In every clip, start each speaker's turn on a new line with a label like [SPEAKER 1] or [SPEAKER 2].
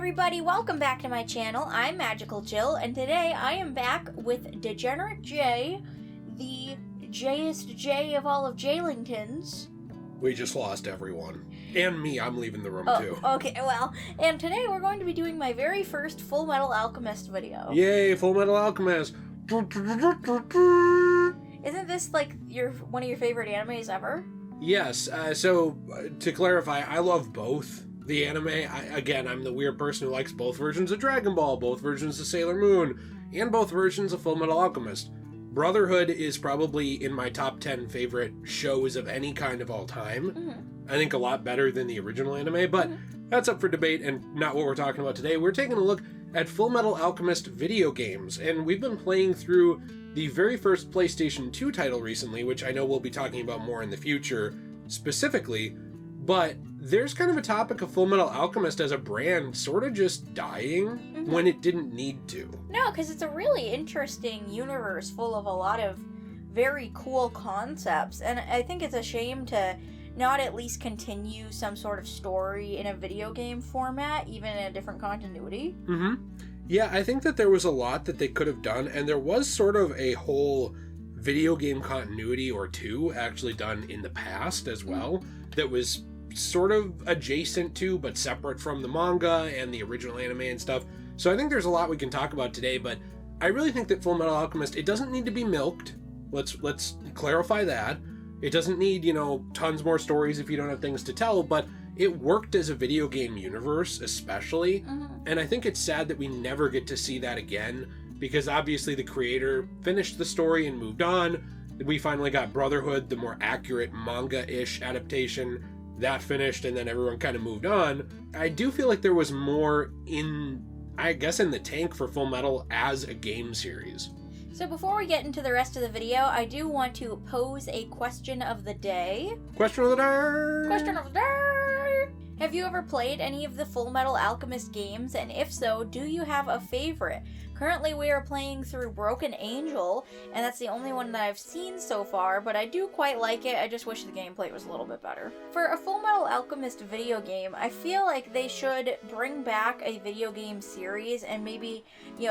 [SPEAKER 1] everybody, welcome back to my channel. I'm Magical Jill, and today I am back with Degenerate Jay, the Jayest Jay of all of Jaylingtons.
[SPEAKER 2] We just lost everyone. And me, I'm leaving the room too.
[SPEAKER 1] Okay, well, and today we're going to be doing my very first Fullmetal Alchemist video.
[SPEAKER 2] Yay, Fullmetal Alchemist!
[SPEAKER 1] Isn't this like one of your favorite animes ever?
[SPEAKER 2] Yes, so to clarify, I love both. The anime, I'm the weird person who likes both versions of Dragon Ball, both versions of Sailor Moon, and both versions of Fullmetal Alchemist. Brotherhood is probably in my top 10 favorite shows of any kind of all time. Mm-hmm. I think a lot better than the original anime, but that's up for debate and not what we're talking about today. We're taking a look at Fullmetal Alchemist video games, and we've been playing through the very first PlayStation 2 title recently, which I know we'll be talking about more in the future specifically, but there's kind of a topic of Fullmetal Alchemist as a brand sort of just dying when it didn't need to.
[SPEAKER 1] No, because it's a really interesting universe full of a lot of very cool concepts, and I think it's a shame to not at least continue some sort of story in a video game format, even in a different continuity.
[SPEAKER 2] Yeah, I think that there was a lot that they could have done, and there was sort of a whole video game continuity or two actually done in the past as well that was sort of adjacent to but separate from the manga and the original anime and stuff. So I think there's a lot we can talk about today, but I really think that Fullmetal Alchemist, it doesn't need to be milked. Let's clarify that. It doesn't need, tons more stories if you don't have things to tell, but it worked as a video game universe, especially. And I think it's sad that we never get to see that again, because obviously the creator finished the story and moved on. We finally got Brotherhood, the more accurate manga-ish adaptation. That finished, and then everyone kind of moved on. I do feel like there was more in the tank for Fullmetal as a game series.
[SPEAKER 1] So before we get into the rest of the video, I do want to pose a question of the day.
[SPEAKER 2] Question of the day!
[SPEAKER 1] Question of the day! Have you ever played any of the Fullmetal Alchemist games, and if so, do you have a favorite? Currently we are playing through Broken Angel, and that's the only one that I've seen so far, but I do quite like it. I just wish the gameplay was a little bit better. For a Fullmetal Alchemist video game, I feel like they should bring back a video game series and maybe,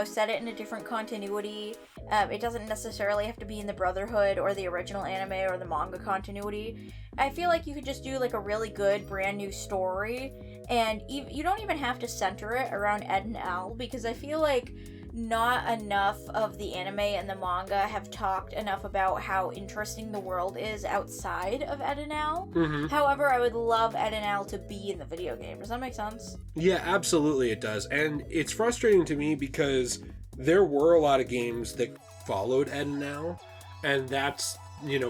[SPEAKER 1] set it in a different continuity. It doesn't necessarily have to be in the Brotherhood or the original anime or the manga continuity. I feel like you could just do like a really good brand new story, and you don't even have to center it around Ed and Al, because I feel like not enough of the anime and the manga have talked enough about how interesting the world is outside of Ed and Al. However, I would love Ed and Al to be in the video game. Does that make sense?
[SPEAKER 2] Yeah, absolutely it does. And it's frustrating to me because there were a lot of games that followed Ed and Al, and that's,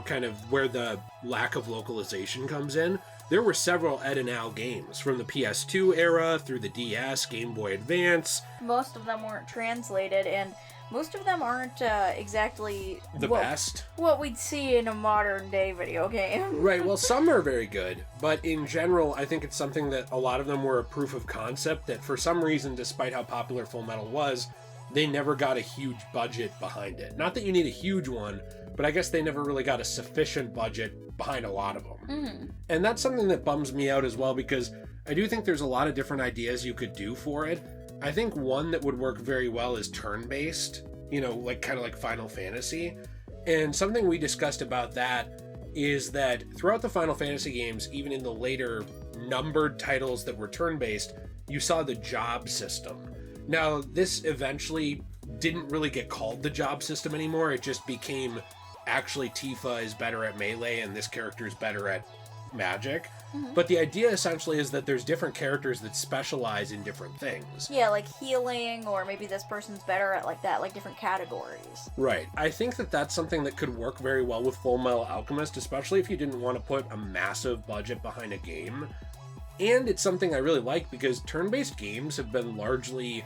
[SPEAKER 2] kind of where the lack of localization comes in. There were several Ed and Al games from the PS2 era through the DS, Game Boy Advance.
[SPEAKER 1] Most of them weren't translated, and most of them aren't exactly
[SPEAKER 2] the best.
[SPEAKER 1] What we'd see in a modern day video game.
[SPEAKER 2] Right, well, some are very good, but in general, I think it's something that a lot of them were a proof of concept that for some reason, despite how popular Fullmetal was, they never got a huge budget behind it. Not that you need a huge one, but I guess they never really got a sufficient budget behind a lot of them. And that's something that bums me out as well, because I do think there's a lot of different ideas you could do for it. I think one that would work very well is turn-based, kind of like Final Fantasy. And something we discussed about that is that throughout the Final Fantasy games, even in the later numbered titles that were turn-based, you saw the job system. Now, this eventually didn't really get called the job system anymore. It just became, actually, Tifa is better at melee and this character is better at magic. But the idea essentially is that there's different characters that specialize in different things.
[SPEAKER 1] Yeah, like healing, or maybe this person's better at like different categories.
[SPEAKER 2] Right. I think that that's something that could work very well with Fullmetal Alchemist, especially if you didn't want to put a massive budget behind a game. And it's something I really like because turn-based games have been largely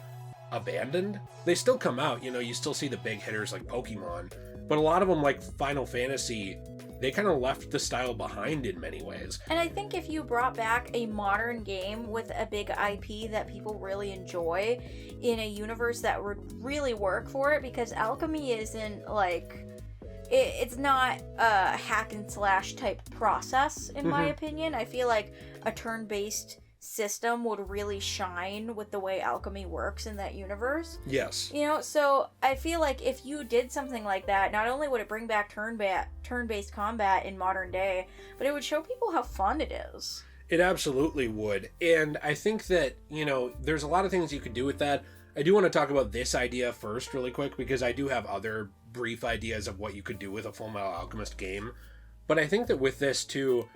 [SPEAKER 2] abandoned. They still come out, you still see the big hitters like Pokemon, but a lot of them, like Final Fantasy, they kind of left the style behind in many ways.
[SPEAKER 1] And I think if you brought back a modern game with a big IP that people really enjoy in a universe that would really work for it, because alchemy isn't it's not a hack and slash type process, in my opinion. I feel like a turn-based system would really shine with the way alchemy works in that universe.
[SPEAKER 2] Yes.
[SPEAKER 1] You know, so I feel like if you did something like that, not only would it bring back turn-based combat in modern day, but it would show people how fun it is.
[SPEAKER 2] It absolutely would. And I think that, you know, there's a lot of things you could do with that. I do want to talk about this idea first really quick, because I do have other brief ideas of what you could do with a Fullmetal Alchemist game. But I think that with this too,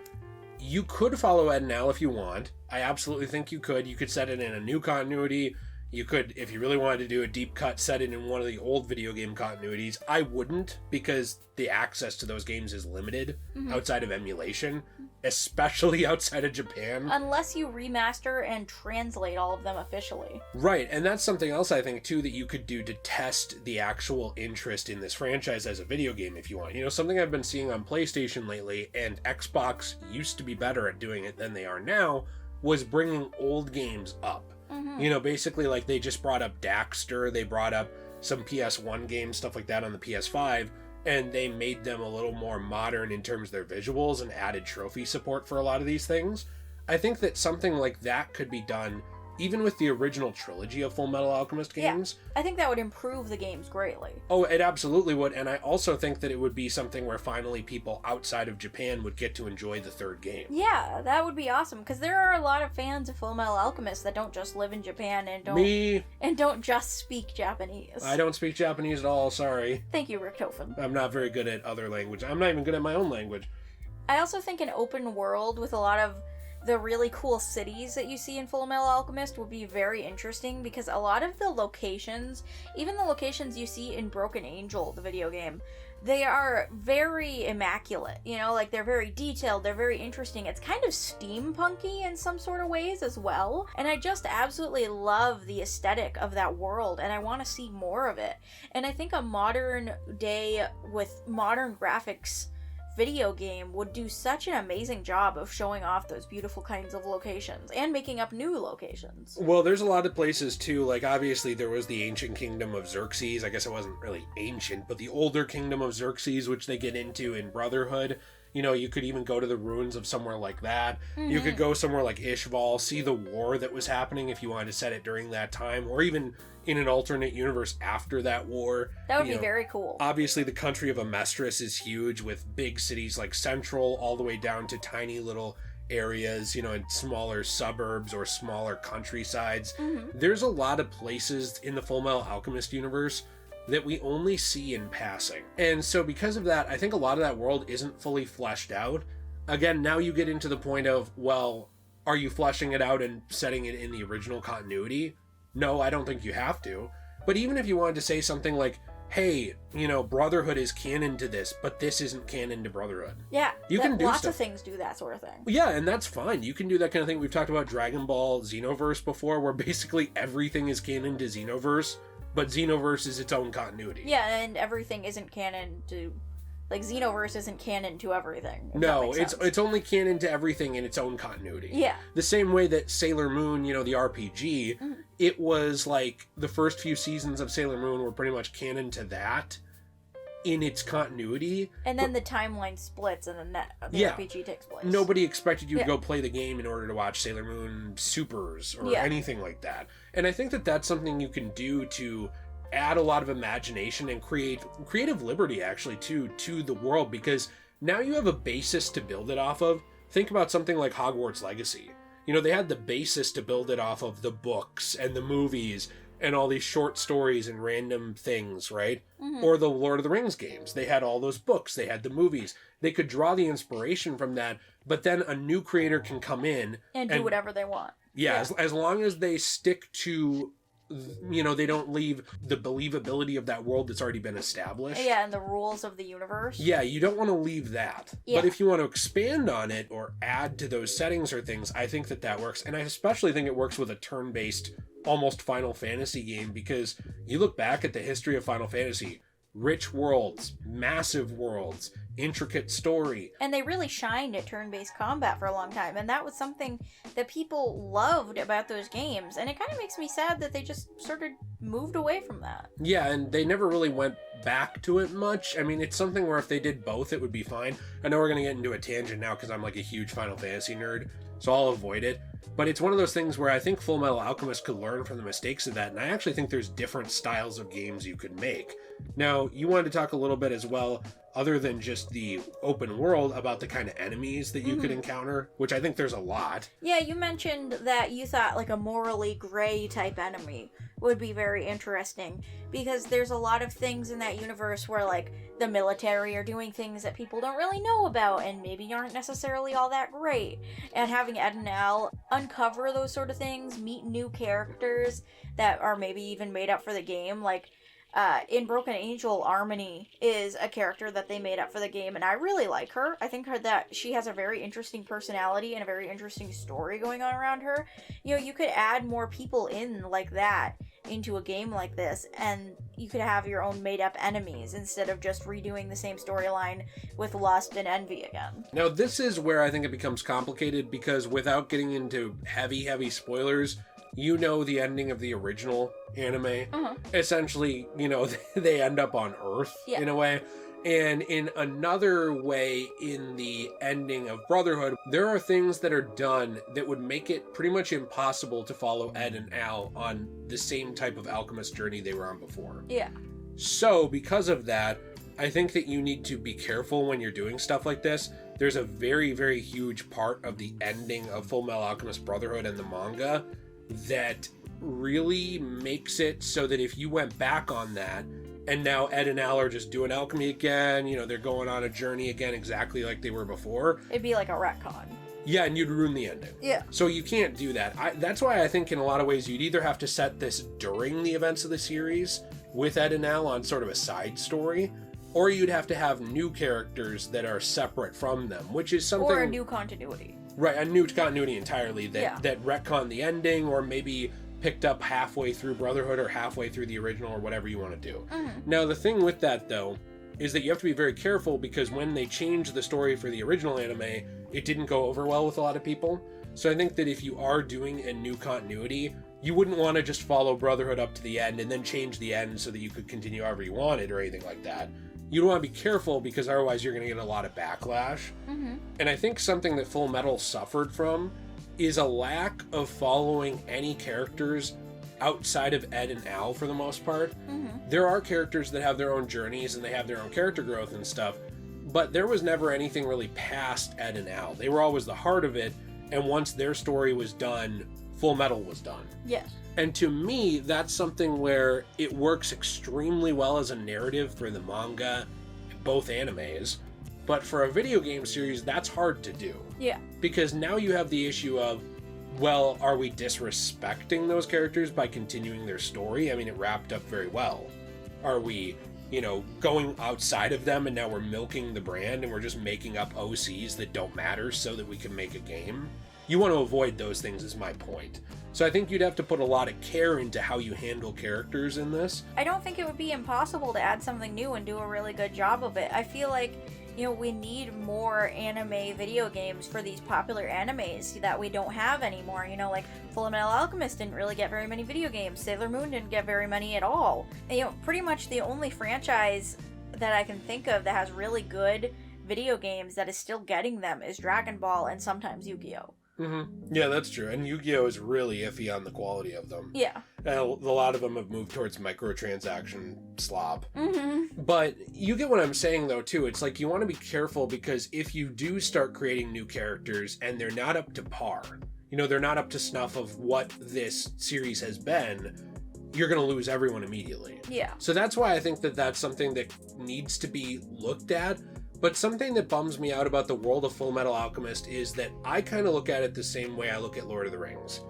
[SPEAKER 2] you could follow Ed and Al if you want. I absolutely think you could. You could set it in a new continuity. You could, if you really wanted to do a deep cut, set it in one of the old video game continuities. I wouldn't, because the access to those games is limited outside of emulation, especially outside of Japan.
[SPEAKER 1] Unless you remaster and translate all of them officially.
[SPEAKER 2] Right, and that's something else I think, too, that you could do to test the actual interest in this franchise as a video game if you want. You know, something I've been seeing on PlayStation lately, and Xbox used to be better at doing it than they are now, was bringing old games up. You know, basically, like, they just brought up Daxter, they brought up some PS1 games, stuff like that on the PS5, and they made them a little more modern in terms of their visuals and added trophy support for a lot of these things. I think that something like that could be done even with the original trilogy of Fullmetal Alchemist games.
[SPEAKER 1] Yeah, I think that would improve the games greatly.
[SPEAKER 2] Oh, it absolutely would, and I also think that it would be something where finally people outside of Japan would get to enjoy the third game.
[SPEAKER 1] Yeah, that would be awesome, because there are a lot of fans of Fullmetal Alchemist that don't just live in Japan and don't just speak Japanese.
[SPEAKER 2] I don't speak Japanese at all, sorry.
[SPEAKER 1] Thank you, Rick Tofen.
[SPEAKER 2] I'm not very good at other language. I'm not even good at my own language.
[SPEAKER 1] I also think an open world with a lot of the really cool cities that you see in Fullmetal Alchemist would be very interesting, because a lot of the locations, even the locations you see in Broken Angel, the video game, they are very immaculate, you know, like they're very detailed, they're very interesting. It's kind of steampunky in some sort of ways as well, and I just absolutely love the aesthetic of that world, and I want to see more of it. And I think a modern day with modern graphics video game would do such an amazing job of showing off those beautiful kinds of locations and making up new locations.
[SPEAKER 2] Well, there's a lot of places too, like obviously there was the ancient kingdom of Xerxes. I guess it wasn't really ancient, but the older kingdom of Xerxes, which they get into in Brotherhood. You know, you could even go to the ruins of somewhere like that. You could go somewhere like Ishval, see the war that was happening if you wanted to set it during that time, or even in an alternate universe after that war.
[SPEAKER 1] That would be very cool.
[SPEAKER 2] Obviously, the country of Amestris is huge, with big cities like Central all the way down to tiny little areas, you know, in smaller suburbs or smaller countrysides. There's a lot of places in the Fullmetal Alchemist universe that we only see in passing. And so because of that, I think a lot of that world isn't fully fleshed out. Again, now you get into the point of, well, are you fleshing it out and setting it in the original continuity? No, I don't think you have to. But even if you wanted to say something like, hey, you know, Brotherhood is canon to this, but this isn't canon to Brotherhood.
[SPEAKER 1] Yeah,
[SPEAKER 2] you can do
[SPEAKER 1] lots of things do that sort of thing.
[SPEAKER 2] Yeah, and that's fine. You can do that kind of thing. We've talked about Dragon Ball Xenoverse before, where basically everything is canon to Xenoverse, but Xenoverse is its own continuity.
[SPEAKER 1] Yeah, and everything isn't canon to... Like, Xenoverse isn't canon to everything.
[SPEAKER 2] No, it's only canon to everything in its own continuity.
[SPEAKER 1] Yeah.
[SPEAKER 2] The same way that Sailor Moon, you know, the RPG, it was like the first few seasons of Sailor Moon were pretty much canon to that in its continuity.
[SPEAKER 1] And then the timeline splits and then the RPG takes place.
[SPEAKER 2] Nobody expected you to go play the game in order to watch Sailor Moon Supers or anything like that. And I think that that's something you can do to add a lot of imagination and creative liberty actually to the world, because now you have a basis to build it off of. Think about something like Hogwarts Legacy. You know, they had the basis to build it off of the books and the movies and all these short stories and random things, right? Or the Lord of the Rings games. They had all those books, they had the movies. They could draw the inspiration from that, but then a new creator can come in
[SPEAKER 1] and do whatever they want.
[SPEAKER 2] Yeah, as long as they stick to, you know, they don't leave the believability of that world that's already been established.
[SPEAKER 1] Yeah, and the rules of the universe.
[SPEAKER 2] Yeah, you don't want to leave that. Yeah. But if you want to expand on it or add to those settings or things, I think that works. And I especially think it works with a turn-based, almost Final Fantasy game, because you look back at the history of Final Fantasy, rich worlds, massive worlds, intricate story.
[SPEAKER 1] And they really shined at turn-based combat for a long time, and that was something that people loved about those games, and it kind of makes me sad that they just sort of moved away from that.
[SPEAKER 2] Yeah, and they never really went back to it much. I mean, it's something where if they did both, it would be fine. I know we're going to get into a tangent now because I'm like a huge Final Fantasy nerd, so I'll avoid it. But it's one of those things where I think Fullmetal Alchemist could learn from the mistakes of that, and I actually think there's different styles of games you could make. Now, you wanted to talk a little bit as well, other than just the open world, about the kind of enemies that you could encounter, which I think there's a lot.
[SPEAKER 1] Yeah, you mentioned that you thought like a morally gray type enemy would be very interesting, because there's a lot of things in that universe where like the military are doing things that people don't really know about and maybe aren't necessarily all that great, and having Ed and Al uncover those sort of things, meet new characters that are maybe even made up for the game, like in Broken Angel, Harmony is a character that they made up for the game, and I really like her. I think that she has a very interesting personality and a very interesting story going on around her. You know, you could add more people in like that into a game like this, and you could have your own made-up enemies instead of just redoing the same storyline with lust and envy again.
[SPEAKER 2] Now, this is where I think it becomes complicated, because without getting into heavy spoilers, you know the ending of the original anime. Essentially, you know, they end up on Earth in a way. And in another way, in the ending of Brotherhood, there are things that are done that would make it pretty much impossible to follow Ed and Al on the same type of alchemist journey they were on before.
[SPEAKER 1] Yeah.
[SPEAKER 2] So, because of that, I think that you need to be careful when you're doing stuff like this. There's a very huge part of the ending of Fullmetal Alchemist Brotherhood and the manga that really makes it so that if you went back on that, and now Ed and Al are just doing alchemy again, you know, they're going on a journey again exactly like they were before.
[SPEAKER 1] It'd be like a retcon.
[SPEAKER 2] Yeah, and you'd ruin the ending.
[SPEAKER 1] Yeah.
[SPEAKER 2] So you can't do that. That's why I think in a lot of ways you'd either have to set this during the events of the series with Ed and Al on sort of a side story, or you'd have to have new characters that are separate from them, which is something...
[SPEAKER 1] Or a new continuity.
[SPEAKER 2] Right, a new continuity entirely that retcon the ending, or maybe picked up halfway through Brotherhood or halfway through the original, or whatever you want to do. Now, the thing with that, though, is that you have to be very careful, because when they changed the story for the original anime, it didn't go over well with a lot of people. So I think that if you are doing a new continuity, you wouldn't want to just follow Brotherhood up to the end and then change the end so that you could continue however you wanted or anything like that. You want to be careful, because otherwise you're going to get a lot of backlash. And I think something that Fullmetal suffered from is a lack of following any characters outside of Ed and Al for the most part. There are characters that have their own journeys and they have their own character growth and stuff, but there was never anything really past Ed and Al. They were always the heart of it, and once their story was done, Fullmetal was done.
[SPEAKER 1] Yes.
[SPEAKER 2] And to me, that's something where it works extremely well as a narrative for the manga, both animes, but for a video game series, that's hard to do.
[SPEAKER 1] Yeah.
[SPEAKER 2] Because now you have the issue of, well, are we disrespecting those characters by continuing their story? I mean, it wrapped up very well. Are we, you know, going outside of them and now we're milking the brand and we're just making up OCs that don't matter so that we can make a game? You want to avoid those things, is my point. So I think you'd have to put a lot of care into how you handle characters in this.
[SPEAKER 1] I don't think it would be impossible to add something new and do a really good job of it. I feel like, you know, we need more anime video games for these popular animes that we don't have anymore. You know, like Fullmetal Alchemist didn't really get very many video games. Sailor Moon didn't get very many at all. And, you know, pretty much the only franchise that I can think of that has really good video games that is still getting them is Dragon Ball and sometimes Yu-Gi-Oh!
[SPEAKER 2] Yeah, that's true. And Yu-Gi-Oh! Is really iffy on the quality of them.
[SPEAKER 1] Yeah.
[SPEAKER 2] And a lot of them have moved towards microtransaction slop. But you get what I'm saying, though, too. It's like you want to be careful, because if you do start creating new characters and they're not up to par, you know, they're not up to snuff of what this series has been, you're going to lose everyone immediately.
[SPEAKER 1] Yeah.
[SPEAKER 2] So that's why I think that that's something that needs to be looked at. But something that bums me out about the world of Fullmetal Alchemist is that I kind of look at it the same way I look at Lord of the Rings.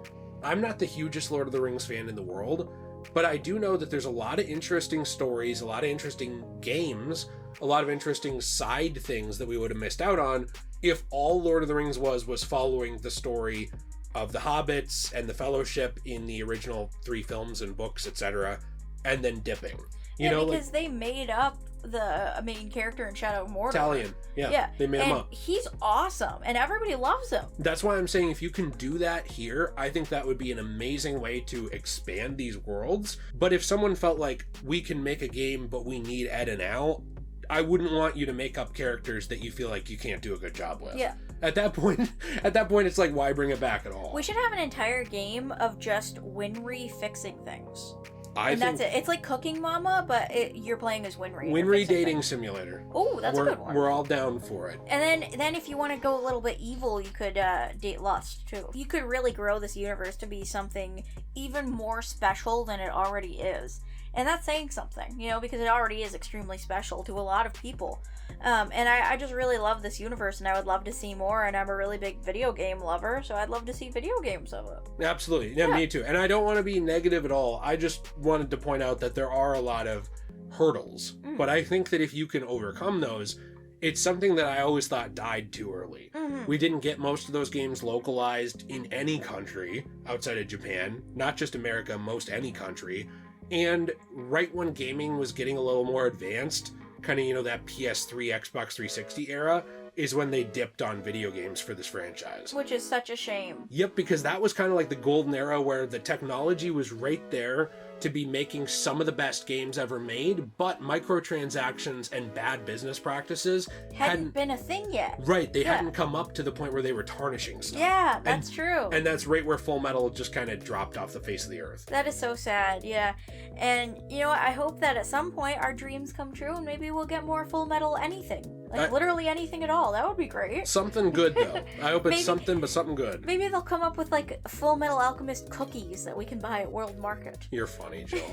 [SPEAKER 2] I'm not the hugest Lord of the Rings fan in the world, but I do know that there's a lot of interesting stories, a lot of interesting games, a lot of interesting side things that we would have missed out on if all Lord of the Rings was following the story of the Hobbits and the Fellowship in the original 3 films and books, etc., and then dipping. You know,
[SPEAKER 1] because they made up the main character in Shadow of Mordor.
[SPEAKER 2] Talion. Yeah. They made him up.
[SPEAKER 1] He's awesome, and everybody loves him.
[SPEAKER 2] That's why I'm saying if you can do that here, I think that would be an amazing way to expand these worlds. But if someone felt like we can make a game, but we need Ed and Al, I wouldn't want you to make up characters that you feel like you can't do a good job with.
[SPEAKER 1] Yeah.
[SPEAKER 2] At that point, it's like, why bring it back at all?
[SPEAKER 1] We should have an entire game of just Winry fixing things. That's it. It's like Cooking Mama, but you're playing as Winry.
[SPEAKER 2] Winry dating simulator.
[SPEAKER 1] Oh, that's a good one.
[SPEAKER 2] We're all down for it.
[SPEAKER 1] And then if you want to go a little bit evil, you could date Lust, too. You could really grow this universe to be something even more special than it already is. And that's saying something, because it already is extremely special to a lot of people. And I just really love this universe, and I would love to see more, and I'm a really big video game lover, so I'd love to see video games of it.
[SPEAKER 2] Absolutely. Yeah, me too. And I don't want to be negative at all. I just wanted to point out that there are a lot of hurdles. But I think that if you can overcome those, it's something that I always thought died too early. We didn't get most of those games localized in any country outside of Japan, not just America, most any country. And right when gaming was getting a little more advanced, kind of, that PS3, Xbox 360 era, is when they dipped on video games for this franchise.
[SPEAKER 1] Which is such a shame.
[SPEAKER 2] Yep, because that was kind of like the golden era where the technology was right there to be making some of the best games ever made, but microtransactions and bad business practices hadn't
[SPEAKER 1] been a thing yet.
[SPEAKER 2] Right, they hadn't come up to the point where they were tarnishing stuff.
[SPEAKER 1] Yeah, that's true.
[SPEAKER 2] And that's right where Fullmetal just kind of dropped off the face of the earth.
[SPEAKER 1] That is so sad, yeah. And, I hope that at some point our dreams come true and maybe we'll get more Fullmetal anything. Like, literally anything at all. That would be great.
[SPEAKER 2] Something good, though. I hope it's something, but something good.
[SPEAKER 1] Maybe they'll come up with, Fullmetal Alchemist cookies that we can buy at World Market.
[SPEAKER 2] You're funny, Jill.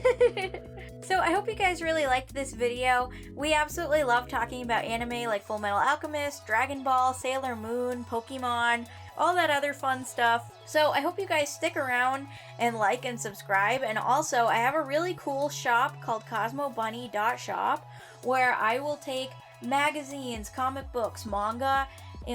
[SPEAKER 1] So I hope you guys really liked this video. We absolutely love talking about anime like Fullmetal Alchemist, Dragon Ball, Sailor Moon, Pokemon, all that other fun stuff. So I hope you guys stick around and like and subscribe. And also, I have a really cool shop called CosmoBunny.shop where I will take magazines, comic books, manga,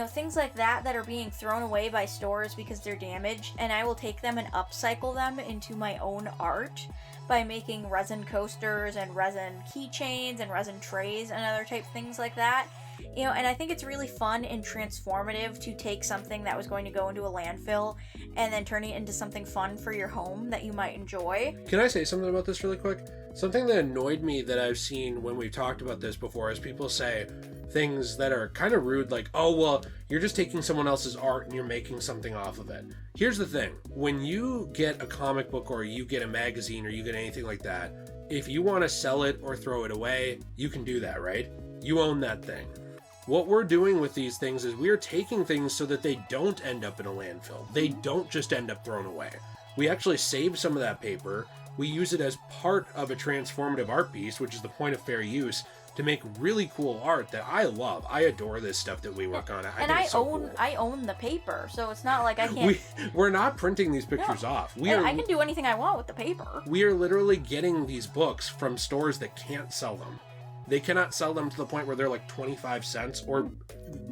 [SPEAKER 1] things like that are being thrown away by stores because they're damaged, and I will take them and upcycle them into my own art by making resin coasters and resin keychains and resin trays and other type things like that. And I think it's really fun and transformative to take something that was going to go into a landfill and then turn it into something fun for your home that you might enjoy.
[SPEAKER 2] Can I say something about this really quick? Something that annoyed me that I've seen when we've talked about this before is people say things that are kind of rude, like, oh, well, you're just taking someone else's art and you're making something off of it. Here's the thing. When you get a comic book or you get a magazine or you get anything like that, if you want to sell it or throw it away, you can do that, right? You own that thing. What we're doing with these things is we're taking things so that they don't end up in a landfill. They don't just end up thrown away. We actually save some of that paper. We use it as part of a transformative art piece, which is the point of fair use, to make really cool art that I love. I adore this stuff that we work on.
[SPEAKER 1] I own the paper, so it's not like I can't.
[SPEAKER 2] We're not printing these pictures off.
[SPEAKER 1] I can do anything I want with the paper.
[SPEAKER 2] We are literally getting these books from stores that can't sell them. They cannot sell them to the point where they're like 25 cents or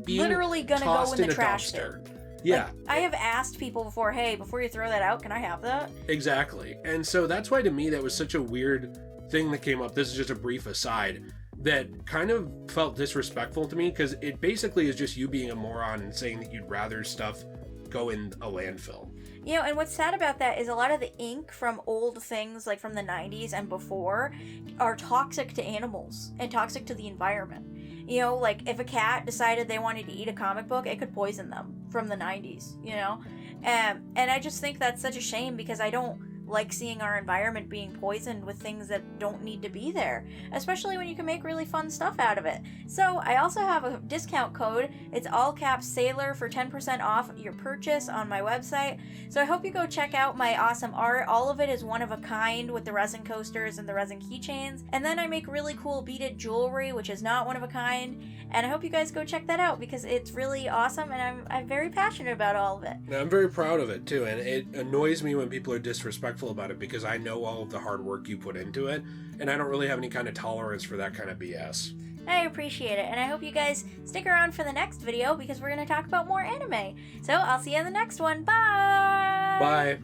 [SPEAKER 2] being
[SPEAKER 1] literally gonna go in the trash
[SPEAKER 2] dumpster. Yeah.
[SPEAKER 1] I have asked people before, hey, before you throw that out, can I have that?
[SPEAKER 2] Exactly. And so that's why to me that was such a weird thing that came up. This is just a brief aside that kind of felt disrespectful to me because it basically is just you being a moron and saying that you'd rather stuff go in a landfill.
[SPEAKER 1] And what's sad about that is a lot of the ink from old things like from the 90s and before are toxic to animals and toxic to the environment. Like if a cat decided they wanted to eat a comic book, it could poison them from the 90s, And I just think that's such a shame because I don't like seeing our environment being poisoned with things that don't need to be there, especially when you can make really fun stuff out of it. So I also have a discount code. It's all caps Sailor for 10% off your purchase on my website. So I hope you go check out my awesome art. All of it is one of a kind with the resin coasters and the resin keychains. And then I make really cool beaded jewelry, which is not one of a kind. And I hope you guys go check that out because it's really awesome and I'm very passionate about all of it.
[SPEAKER 2] And I'm very proud of it too. And it annoys me when people are disrespectful about it because I know all of the hard work you put into it and I don't really have any kind of tolerance for that kind of BS.
[SPEAKER 1] I appreciate it, and I hope you guys stick around for the next video because we're going to talk about more anime. So I'll see you in the next one. Bye!
[SPEAKER 2] Bye!